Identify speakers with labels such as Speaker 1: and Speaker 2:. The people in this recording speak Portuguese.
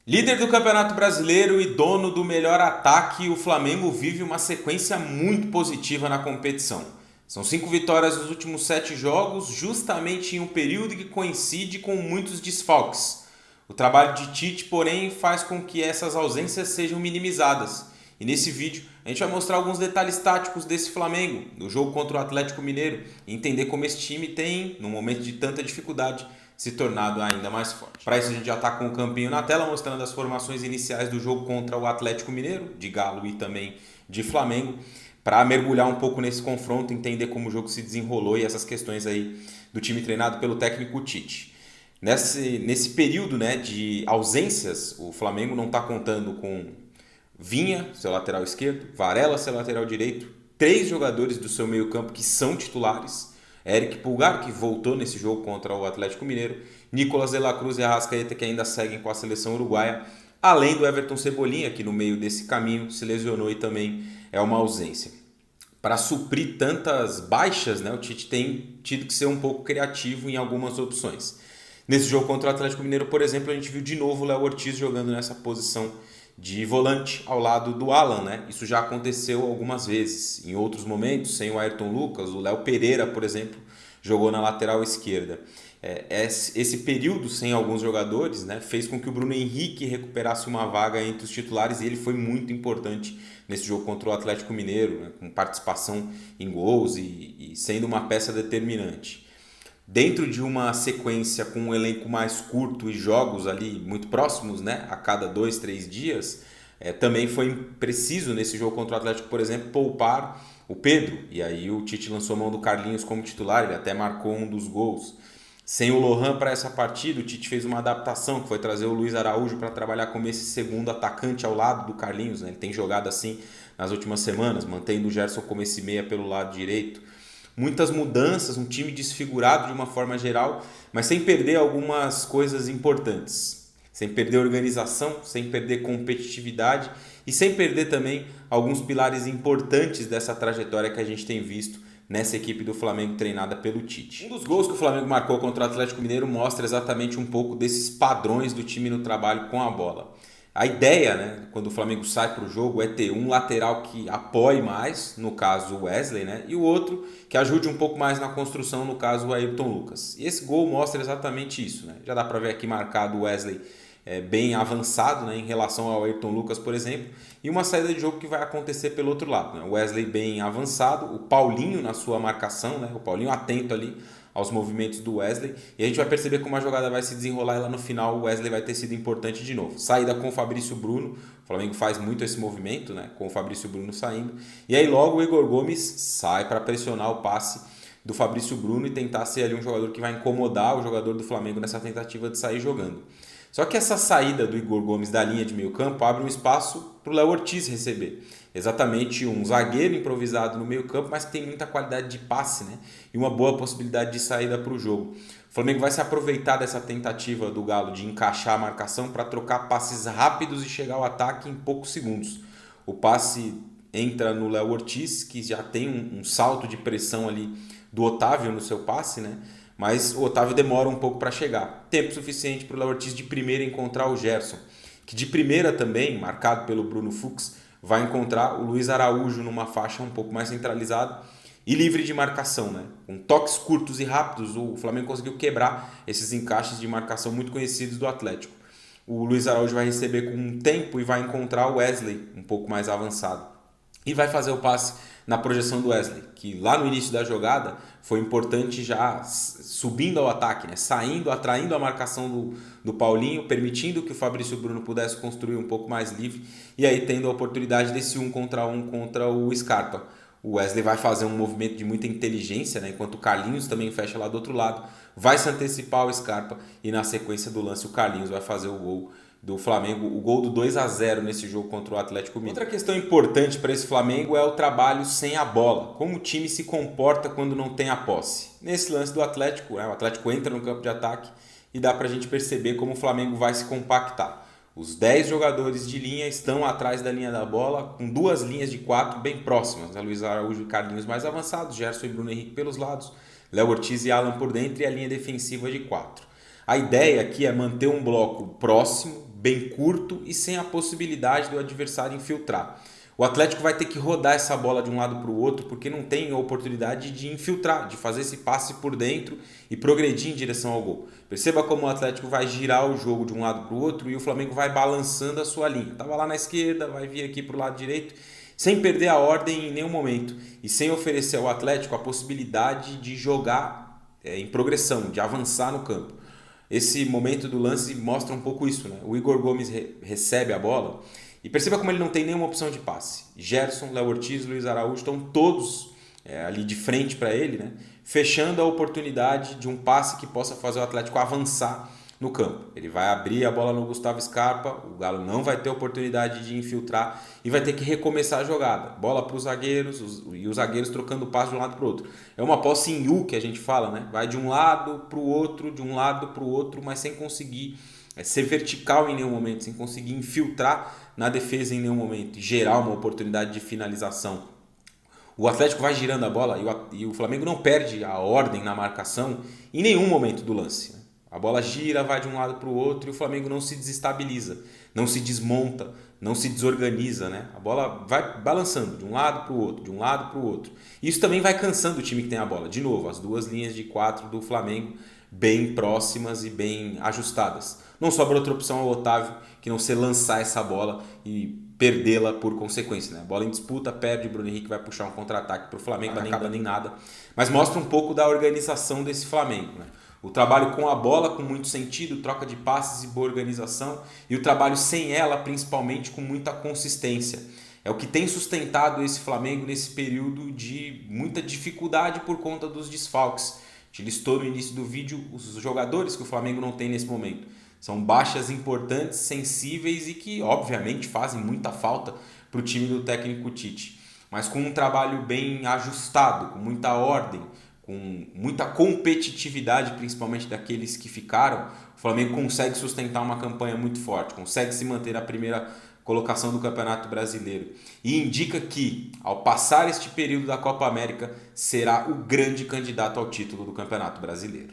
Speaker 1: Líder do Campeonato Brasileiro e dono do melhor ataque, o Flamengo vive uma sequência muito positiva na competição. São 5 vitórias nos últimos 7 jogos, justamente em um período que coincide com muitos desfalques. O trabalho de Tite, porém, faz com que essas ausências sejam minimizadas. E nesse vídeo a gente vai mostrar alguns detalhes táticos desse Flamengo, do jogo contra o Atlético Mineiro, e entender como esse time tem, num momento de tanta dificuldade, se tornado ainda mais forte. Para isso a gente já está com o campinho na tela, mostrando as formações iniciais do jogo contra o Atlético Mineiro, de Galo e também de Flamengo, para mergulhar um pouco nesse confronto, entender como o jogo se desenrolou e essas questões aí do time treinado pelo técnico Tite. Nesse período, né, de ausências, o Flamengo não está contando com Vinha, seu lateral esquerdo, Varela, seu lateral direito, 3 jogadores do seu meio campo que são titulares, Eric Pulgar, que voltou nesse jogo contra o Atlético Mineiro, Nicolas de la Cruz e Arrascaeta, que ainda seguem com a seleção uruguaia, além do Everton Cebolinha, que no meio desse caminho se lesionou e também é uma ausência. Para suprir tantas baixas, né, o Tite tem tido que ser um pouco criativo em algumas opções. Nesse jogo contra o Atlético Mineiro, por exemplo, a gente viu de novo o Léo Ortiz jogando nessa posição de volante ao lado do Alan, né? Isso já aconteceu algumas vezes. Em outros momentos, sem o Ayrton Lucas, o Léo Pereira, por exemplo, jogou na lateral esquerda. Esse período sem alguns jogadores, né, fez com que o Bruno Henrique recuperasse uma vaga entre os titulares e ele foi muito importante nesse jogo contra o Atlético Mineiro, né, com participação em gols e sendo uma peça determinante. Dentro de uma sequência com um elenco mais curto e jogos ali muito próximos, né, a cada 2, 3 dias, também foi preciso nesse jogo contra o Atlético, por exemplo, poupar o Pedro. E aí o Tite lançou a mão do Carlinhos como titular, ele até marcou um dos gols. Sem o Lohan para essa partida, o Tite fez uma adaptação, que foi trazer o Luiz Araújo para trabalhar como esse segundo atacante ao lado do Carlinhos, né? Ele tem jogado assim nas últimas semanas, mantendo o Gerson como esse meia pelo lado direito. Muitas mudanças, um time desfigurado de uma forma geral, mas sem perder algumas coisas importantes. Sem perder organização, sem perder competitividade e sem perder também alguns pilares importantes dessa trajetória que a gente tem visto nessa equipe do Flamengo treinada pelo Tite. Um dos gols que o Flamengo marcou contra o Atlético Mineiro mostra exatamente um pouco desses padrões do time no trabalho com a bola. A ideia, né, quando o Flamengo sai para o jogo, é ter um lateral que apoie mais, no caso o Wesley, né, e o outro que ajude um pouco mais na construção, no caso o Ayrton Lucas. E esse gol mostra exatamente isso. Né? Já dá para ver aqui marcado o Wesley bem avançado, né, em relação ao Ayrton Lucas, por exemplo, e uma saída de jogo que vai acontecer pelo outro lado. Né? O Wesley bem avançado, o Paulinho na sua marcação, né, o Paulinho atento ali aos movimentos do Wesley, e a gente vai perceber como a jogada vai se desenrolar e lá no final o Wesley vai ter sido importante de novo. Saída com o Fabrício Bruno, o Flamengo faz muito esse movimento, né, com o Fabrício Bruno saindo, e aí logo o Igor Gomes sai para pressionar o passe do Fabrício Bruno e tentar ser ali um jogador que vai incomodar o jogador do Flamengo nessa tentativa de sair jogando. Só que essa saída do Igor Gomes da linha de meio campo abre um espaço para o Léo Ortiz receber. Exatamente um zagueiro improvisado no meio campo, mas que tem muita qualidade de passe, né? E uma boa possibilidade de saída para o jogo. O Flamengo vai se aproveitar dessa tentativa do Galo de encaixar a marcação para trocar passes rápidos e chegar ao ataque em poucos segundos. O passe entra no Léo Ortiz, que já tem um salto de pressão ali do Otávio no seu passe, né? Mas o Otávio demora um pouco para chegar. Tempo suficiente para o Léo Ortiz de primeira encontrar o Gerson, que de primeira também, marcado pelo Bruno Fux, vai encontrar o Luiz Araújo numa faixa um pouco mais centralizada e livre de marcação. Né? Com toques curtos e rápidos, o Flamengo conseguiu quebrar esses encaixes de marcação muito conhecidos do Atlético. O Luiz Araújo vai receber com um tempo e vai encontrar o Wesley um pouco mais avançado. E vai fazer o passe na projeção do Wesley, que lá no início da jogada foi importante já subindo ao ataque, né? Saindo, atraindo a marcação do Paulinho, permitindo que o Fabrício Bruno pudesse construir um pouco mais livre e aí tendo a oportunidade desse 1 contra 1 contra o Scarpa. O Wesley vai fazer um movimento de muita inteligência, né? Enquanto o Carlinhos também fecha lá do outro lado, vai se antecipar ao Scarpa e na sequência do lance o Carlinhos vai fazer o gol do Flamengo, o gol do 2-0 nesse jogo contra o Atlético Mineiro. Outra questão importante para esse Flamengo é o trabalho sem a bola, como o time se comporta quando não tem a posse. Nesse lance do Atlético, o Atlético entra no campo de ataque e dá para a gente perceber como o Flamengo vai se compactar. Os 10 jogadores de linha estão atrás da linha da bola, com 2 linhas de 4 bem próximas. A Luiz Araújo e Carlinhos mais avançados, Gerson e Bruno Henrique pelos lados, Léo Ortiz e Alan por dentro e a linha defensiva de 4. A ideia aqui é manter um bloco próximo, bem curto e sem a possibilidade do adversário infiltrar. O Atlético vai ter que rodar essa bola de um lado para o outro porque não tem a oportunidade de infiltrar, de fazer esse passe por dentro e progredir em direção ao gol. Perceba como o Atlético vai girar o jogo de um lado para o outro e o Flamengo vai balançando a sua linha. Estava lá na esquerda, vai vir aqui para o lado direito, sem perder a ordem em nenhum momento e sem oferecer ao Atlético a possibilidade de jogar em progressão, de avançar no campo. Esse momento do lance mostra um pouco isso, né? O Igor Gomes recebe a bola e perceba como ele não tem nenhuma opção de passe. Gerson, Léo Ortiz, Luiz Araújo estão todos ali de frente para ele, né? Fechando a oportunidade de um passe que possa fazer o Atlético avançar no campo. Ele vai abrir a bola no Gustavo Scarpa, o Galo não vai ter oportunidade de infiltrar e vai ter que recomeçar a jogada. Bola para os zagueiros e os zagueiros trocando o passe de um lado para o outro. É uma posse em U que a gente fala, né? Vai de um lado para o outro, de um lado para o outro, mas sem conseguir ser vertical em nenhum momento, sem conseguir infiltrar na defesa em nenhum momento e gerar uma oportunidade de finalização. O Atlético vai girando a bola e o Flamengo não perde a ordem na marcação em nenhum momento do lance. A bola gira, vai de um lado para o outro e o Flamengo não se desestabiliza, não se desmonta, não se desorganiza, né? A bola vai balançando de um lado para o outro, de um lado para o outro. Isso também vai cansando o time que tem a bola. De novo, as duas linhas de 4 do Flamengo bem próximas e bem ajustadas. Não sobra outra opção ao Otávio que não ser lançar essa bola e perdê-la por consequência, né? Bola em disputa, perde, o Bruno Henrique vai puxar um contra-ataque para o Flamengo, não acaba nem nada. Mas mostra um pouco da organização desse Flamengo, né? O trabalho com a bola com muito sentido, troca de passes e boa organização, e o trabalho sem ela, principalmente, com muita consistência. É o que tem sustentado esse Flamengo nesse período de muita dificuldade por conta dos desfalques. A gente listou no início do vídeo os jogadores que o Flamengo não tem nesse momento. São baixas importantes, sensíveis e que, obviamente, fazem muita falta para o time do técnico Tite. Mas com um trabalho bem ajustado, com muita ordem, com muita competitividade, principalmente daqueles que ficaram, o Flamengo consegue sustentar uma campanha muito forte, consegue se manter na primeira colocação do Campeonato Brasileiro e indica que, ao passar este período da Copa América, será o grande candidato ao título do Campeonato Brasileiro.